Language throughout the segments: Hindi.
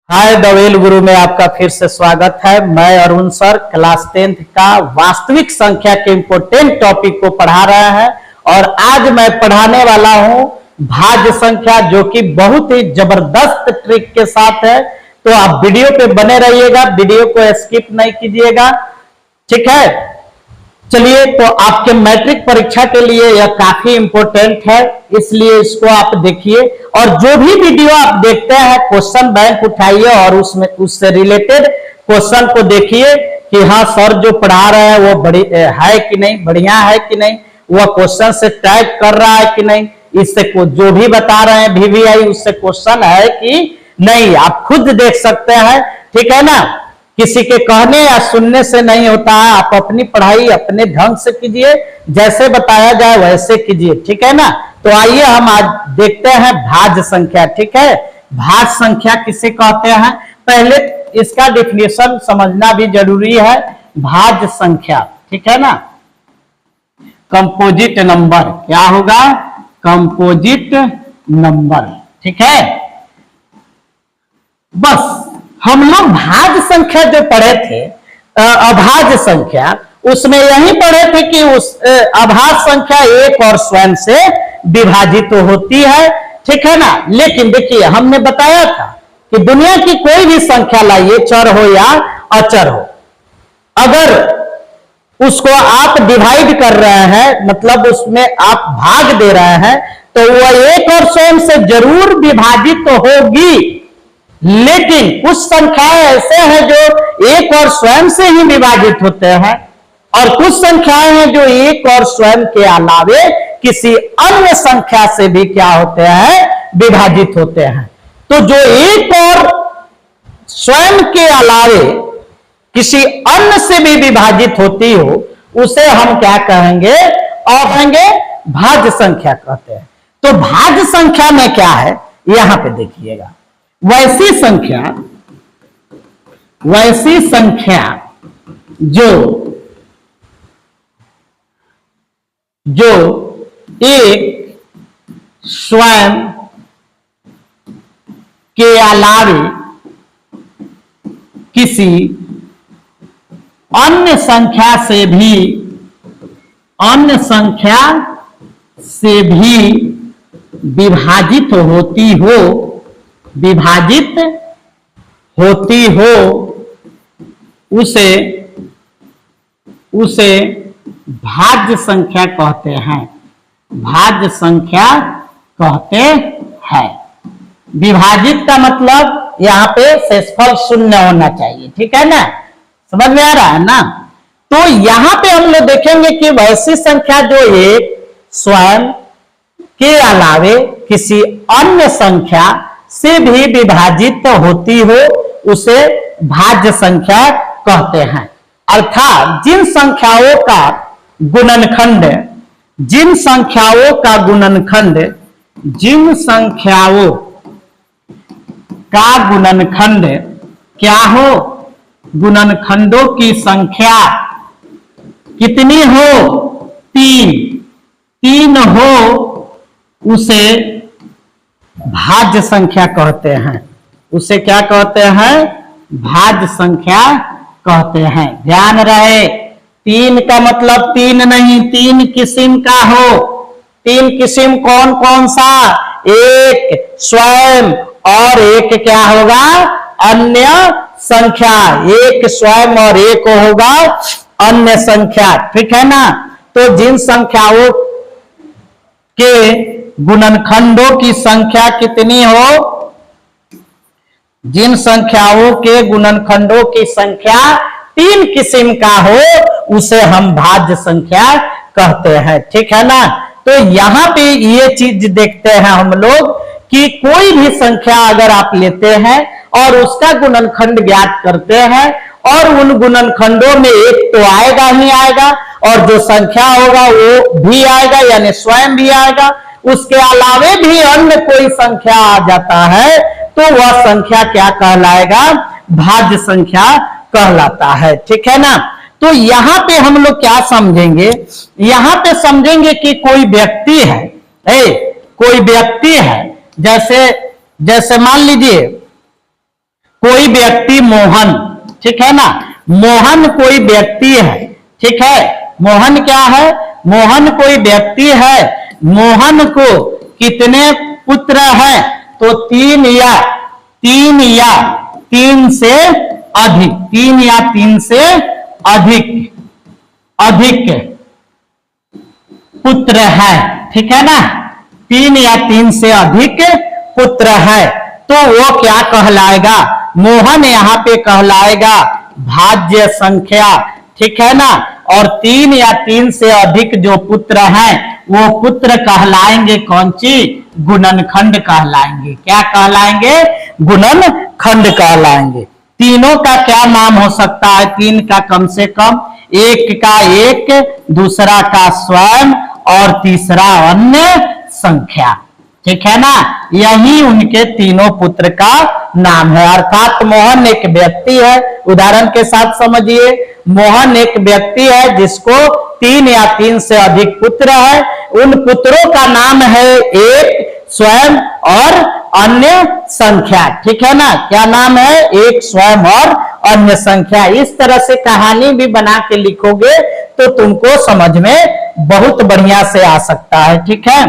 हाय द वेल गुरु में आपका फिर से स्वागत है। मैं अरुण सर क्लास 10th का वास्तविक संख्या के इंपोर्टेंट टॉपिक को पढ़ा रहा है और आज मैं पढ़ाने वाला हूं भाज्य संख्या, जो कि बहुत ही जबरदस्त ट्रिक के साथ है। तो आप वीडियो पे बने रहिएगा, वीडियो को स्किप नहीं कीजिएगा, ठीक है। चलिए, तो आपके मैट्रिक परीक्षा के लिए यह काफी इंपॉर्टेंट है, इसलिए इसको आप देखिए और जो भी वीडियो आप देखते हैं क्वेश्चन बैंक उठाइए और उसमें उससे रिलेटेड क्वेश्चन को देखिए कि हाँ सर जो पढ़ा रहे हैं वो बड़ी है कि नहीं, बढ़िया है कि नहीं, वह क्वेश्चन से टैग कर रहा है कि नहीं, इससे जो भी बता रहे हैं VVI उससे क्वेश्चन है कि नहीं, आप खुद देख सकते हैं, ठीक है ना। किसी के कहने या सुनने से नहीं होता है, आप अपनी पढ़ाई अपने ढंग से कीजिए, जैसे बताया जाए वैसे कीजिए, ठीक है ना। तो आइए हम आज देखते हैं भाज्य संख्या, ठीक है। भाज्य संख्या किसे कहते हैं, पहले इसका डिफिनेशन समझना भी जरूरी है। भाज्य संख्या, ठीक है ना, कंपोजिट नंबर, क्या होगा, कंपोजिट नंबर, ठीक है। बस हम लोग भाज्य संख्या जो पढ़े थे, अभाज्य संख्या, उसमें यही पढ़े थे कि उस अभाज्य संख्या एक और स्वयं से विभाजित होती है, ठीक है ना। लेकिन देखिए, हमने बताया था कि दुनिया की कोई भी संख्या लाइए, चर हो या अचर हो, अगर उसको आप डिवाइड कर रहे हैं, मतलब उसमें आप भाग दे रहे हैं, तो वह एक और स्वयं से जरूर विभाजित तो होगी। लेकिन कुछ संख्याएं ऐसे हैं जो एक और स्वयं से ही विभाजित होते हैं और कुछ संख्याएं हैं जो एक और स्वयं के अलावे किसी अन्य संख्या से भी क्या होते हैं, विभाजित होते हैं। तो जो एक और स्वयं के अलावे किसी अन्य से भी विभाजित होती हो, उसे हम क्या कहेंगे, और कहेंगे भाज्य संख्या कहते हैं। तो भाज्य संख्या में क्या है, यहां पे देखिएगा, वैसी संख्या जो एक स्वयं के अलावे किसी अन्य संख्या से भी विभाजित होती हो, उसे भाज्य संख्या कहते हैं, भाज्य संख्या कहते हैं। विभाजित का मतलब यहाँ पे शेषफल शून्य होना चाहिए, ठीक है ना, समझ में आ रहा है ना। तो यहाँ पे हम लोग देखेंगे कि वैसी संख्या जो एक स्वयं के अलावे किसी अन्य संख्या से भी विभाजित होती हो, उसे भाज्य संख्या कहते हैं। अर्थात जिन संख्याओं का गुणनखंड क्या हो, गुणनखंडों की संख्या कितनी हो, तीन हो, उसे भाज्य संख्या कहते हैं। उसे क्या कहते हैं, भाज्य संख्या कहते हैं। ध्यान रहे, तीन का मतलब तीन नहीं, तीन किस्म का हो। तीन किस्म कौन कौन सा, एक स्वयं और एक क्या होगा, अन्य संख्या। एक स्वयं और एक होगा अन्य संख्या, ठीक है ना। तो जिन संख्याओं के गुणनखंडों की संख्या कितनी हो, जिन संख्याओं के गुणनखंडों की संख्या तीन किस्म का हो, उसे हम भाज्य संख्या कहते हैं, ठीक है ना। तो यहाँ पे ये चीज देखते हैं हम लोग कि कोई भी संख्या अगर आप लेते हैं और उसका गुणनखंड ज्ञात करते हैं और उन गुणनखंडों में एक तो आएगा ही आएगा और जो संख्या होगा वो भी आएगा, यानी स्वयं भी आएगा, उसके अलावे भी अन्य कोई संख्या आ जाता है, तो वह संख्या क्या कहलाएगा, भाज्य संख्या कहलाता है, ठीक है ना। तो यहाँ पे हम लोग क्या समझेंगे, यहाँ पे समझेंगे कि कोई व्यक्ति है, जैसे मान लीजिए व्यक्ति मोहन, ठीक है ना, मोहन कोई व्यक्ति है, ठीक है, मोहन क्या है, मोहन कोई व्यक्ति है, मोहन को कितने पुत्र हैं, तो तीन या तीन से अधिक, तीन या तीन से अधिक पुत्र है, ठीक है ना, तीन या तीन से अधिक पुत्र है, तो वो क्या कहलाएगा, मोहन यहाँ पे कहलाएगा भाज्य संख्या, ठीक है ना, और तीन या तीन से अधिक जो पुत्र हैं वो पुत्र कहलाएंगे कौन सी, गुणनखंड कहलाएंगे, क्या कहलाएंगे, गुणनखंड कहलाएंगे। तीनों का क्या नाम हो सकता है, तीन का कम से कम, एक का एक, दूसरा का स्वयं और तीसरा अन्य संख्या, ठीक है ना, यही उनके तीनों पुत्र का नाम है। अर्थात मोहन एक व्यक्ति है, उदाहरण के साथ समझिए, मोहन एक व्यक्ति है जिसको तीन या तीन से अधिक पुत्र है, उन पुत्रों का नाम है एक, स्वयं और अन्य संख्या, ठीक है ना, क्या नाम है, एक, स्वयं और अन्य संख्या। इस तरह से कहानी भी बना के लिखोगे तो तुमको समझ में बहुत बढ़िया से आ सकता है, ठीक है।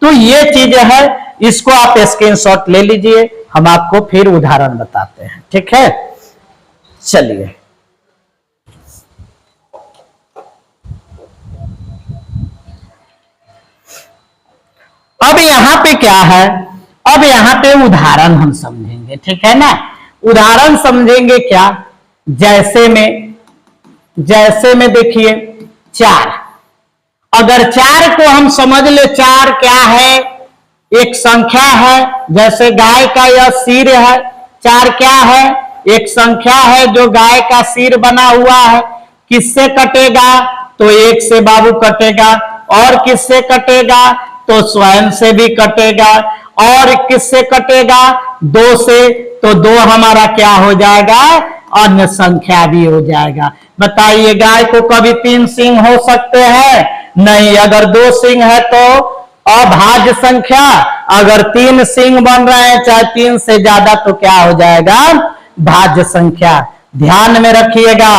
तो ये चीज है, इसको आप स्क्रीनशॉट ले लीजिए, हम आपको फिर उदाहरण बताते हैं, ठीक है। चलिए अब यहां पे क्या है, अब यहां पे उदाहरण हम समझेंगे, ठीक है ना, उदाहरण समझेंगे क्या, जैसे में देखिए चार, अगर चार को हम समझ ले, चार क्या है, एक संख्या है, जैसे गाय का यह सिर है, चार क्या है, एक संख्या है जो गाय का सिर बना हुआ है, किससे कटेगा, तो एक से बाबू कटेगा, और किससे कटेगा, तो स्वयं से भी कटेगा, और किससे कटेगा, दो से, तो दो हमारा क्या हो जाएगा, अन्य संख्या भी हो जाएगा। बताइए गाय को कभी तीन सिंह हो सकते हैं, नहीं, अगर दो सिंह है तो अभाज्य संख्या, अगर तीन सिंह बन रहे हैं चाहे तीन से ज्यादा तो क्या हो जाएगा, भाज्य संख्या। ध्यान में रखिएगा,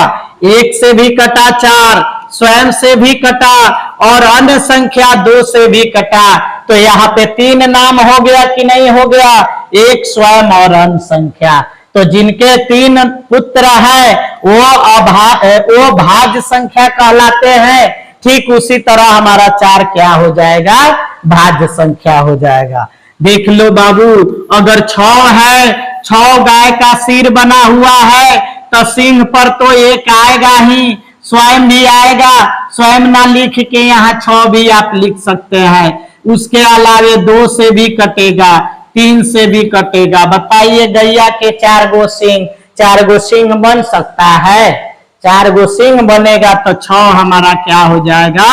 एक से भी कटा चार, स्वयं से भी कटा और अन्य संख्या दो से भी कटा, तो यहाँ पे तीन नाम हो गया कि नहीं हो गया, एक, स्वयं और अन्य संख्या। तो जिनके तीन पुत्र हैं वो भाज्य संख्या कहलाते हैं, ठीक उसी तरह हमारा चार क्या हो जाएगा, भाज्य संख्या हो जाएगा। देख लो बाबू, अगर 6 है, 6 गाय का सिर बना हुआ है, तो सिंह पर तो एक आएगा ही, स्वयं भी आएगा, स्वयं ना लिख के यहाँ 6 भी आप लिख सकते हैं, उसके अलावे 2 से भी कटेगा, 3 से भी कटेगा। बताइए गैया के 4 गो सिंह बन सकता है, 4 गो सिंह बनेगा तो 6 हमारा क्या हो जाएगा,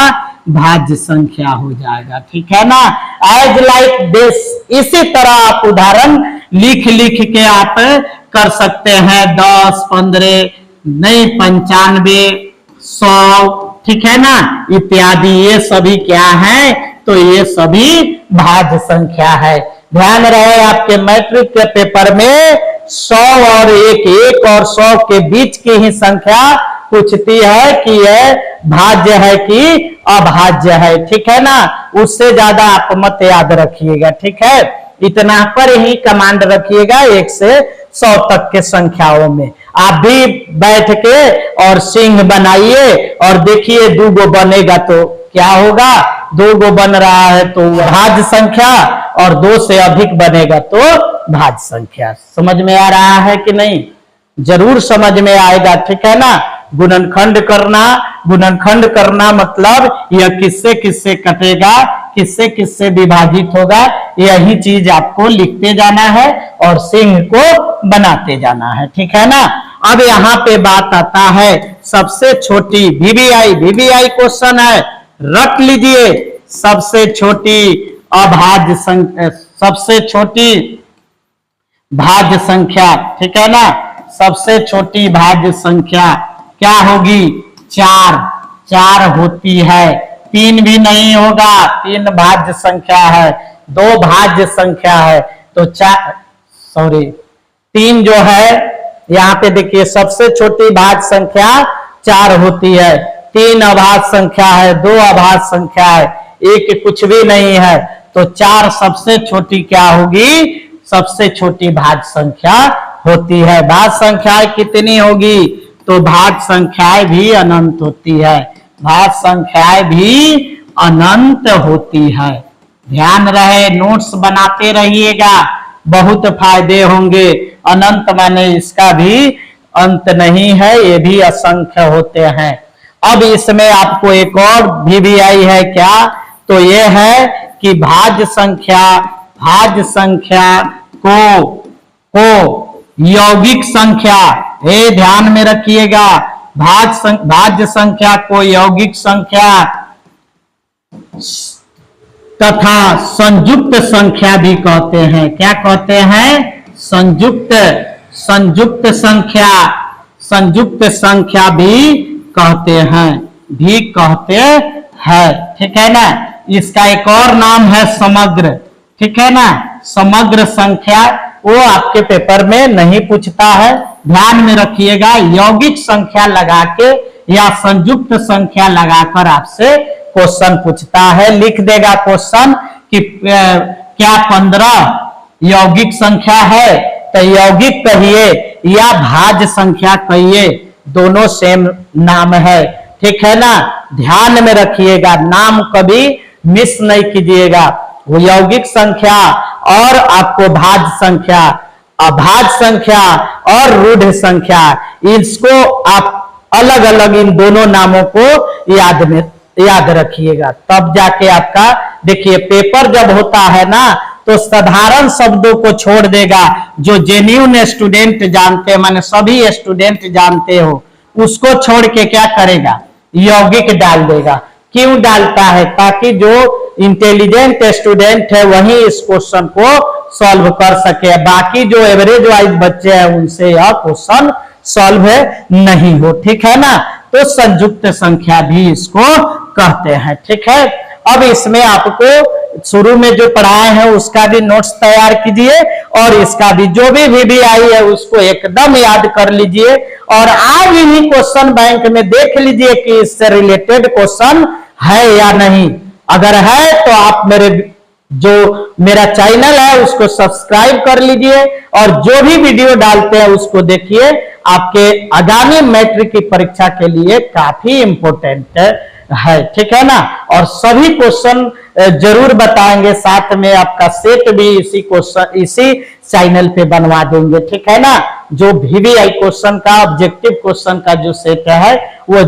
भाज्य संख्या हो जाएगा, ठीक है ना। एज लाइक दिस, इसी तरह आप उदाहरण लिख के आप कर सकते हैं, 10, 15, नहीं 95, 100, ठीक है ना, इत्यादि, ये सभी क्या है, तो ये सभी भाज्य संख्या है। ध्यान रहे आपके मैट्रिक के पेपर में 100 और 1 और 100 के बीच की ही संख्या पूछती है कि यह भाज्य है कि अभाज्य है, ठीक है ना, उससे ज्यादा आप मत याद रखिएगा, ठीक है, इतना पर ही कमांड रखिएगा 1 से 100 तक के संख्याओं में। आप भी बैठ के और सिंह बनाइए और देखिए 2 गो बनेगा तो क्या होगा, 2 गो बन रहा है तो भाज्य संख्या, और 2 से अधिक बनेगा तो भाज्य संख्या। समझ में आ रहा है कि नहीं, जरूर समझ में आएगा, ठीक है ना। गुणनखंड करना मतलब यह किससे किससे कटेगा, किससे किससे विभाजित होगा, यही चीज आपको लिखते जाना है और सिंह को बनाते जाना है, ठीक है ना। अब यहाँ पे बात आता है सबसे छोटी वीवीआई क्वेश्चन है, रख लीजिए, सबसे छोटी अभाज्य संख्या, सबसे छोटी भाज्य संख्या, ठीक है ना, सबसे छोटी भाज्य संख्या क्या होगी, 4 होती है, 3 भी नहीं होगा, 3 भाज्य संख्या है, 2 भाज्य संख्या है, तो 3 जो है यहाँ पे देखिए सबसे छोटी भाज्य संख्या 4 होती है, 3 अभाज्य संख्या है, 2 अभाज्य संख्या है, एक कुछ भी नहीं है, तो 4 सबसे छोटी क्या होगी? सबसे छोटी भाज्य संख्या होती है। भाज्य संख्याएं कितनी होगी? तो भाज्य संख्याएं भी अनंत होती है, भाज्य संख्याएं भी अनंत होती है। ध्यान रहे, नोट्स बनाते रहिएगा, बहुत फायदे होंगे। अनंत माने इसका भी अंत नहीं है, ये भी असंख्य होते हैं। अब इसमें आपको एक और भी आई है क्या? तो ये है कि भाज्य संख्या को यौगिक संख्या, ये ध्यान में रखिएगा, भाज्य संख्या को यौगिक संख्या तथा संयुक्त संख्या भी कहते हैं। क्या कहते हैं? संयुक्त संख्या भी कहते हैं, ठीक है ना। इसका एक और नाम है समग्र, ठीक है ना। समग्र संख्या वो आपके पेपर में नहीं पूछता है, ध्यान में रखिएगा। यौगिक संख्या लगा के या संयुक्त संख्या लगाकर आपसे क्वेश्चन पूछता है, लिख देगा क्वेश्चन कि क्या 15 यौगिक संख्या है? तो यौगिक कहिए या भाज्य संख्या कहिए, दोनों सेम नाम है, ठीक है ना। ध्यान में रखिएगा, नाम कभी मिस नहीं कीजिएगा। वो यौगिक संख्या और आपको भाज्य संख्या, अभाज्य संख्या और रूढ़ संख्या, इसको आप अलग अलग इन दोनों नामों को याद रखिएगा, तब जाके आपका देखिए पेपर जब होता है ना तो साधारण शब्दों को छोड़ देगा। जो जेन्युइन स्टूडेंट जानते हैं, माने सभी स्टूडेंट जानते हो, उसको छोड़ के क्या करेगा? यौगिक डाल देगा। क्यों डालता है? ताकि जो इंटेलिजेंट स्टूडेंट है वही इस क्वेश्चन को सॉल्व कर सके, बाकी जो एवरेज वाइज बच्चे हैं उनसे यह क्वेश्चन सॉल्व नहीं हो, ठीक है ना। तो संयुक्त संख्या भी इसको कहते हैं, ठीक है। अब इसमें आपको शुरू में जो पढ़ाए हैं उसका भी नोट्स तैयार कीजिए और इसका भी जो भी आई है उसको एकदम याद कर लीजिए और आज ही क्वेश्चन बैंक में देख लीजिए कि इससे रिलेटेड क्वेश्चन है या नहीं। अगर है तो आप मेरा चैनल है उसको सब्सक्राइब कर लीजिए और जो भी वीडियो डालते हैं उसको देखिए, आपके आगामी मैट्रिक की परीक्षा के लिए काफी इंपॉर्टेंट है, ठीक है ना। और सभी क्वेश्चन जरूर बताएंगे, साथ में आपका सेट भी इसी चैनल पे बनवा देंगे, ठीक है ना। जो VVI क्वेश्चन का, ऑब्जेक्टिव क्वेश्चन का जो सेट है वो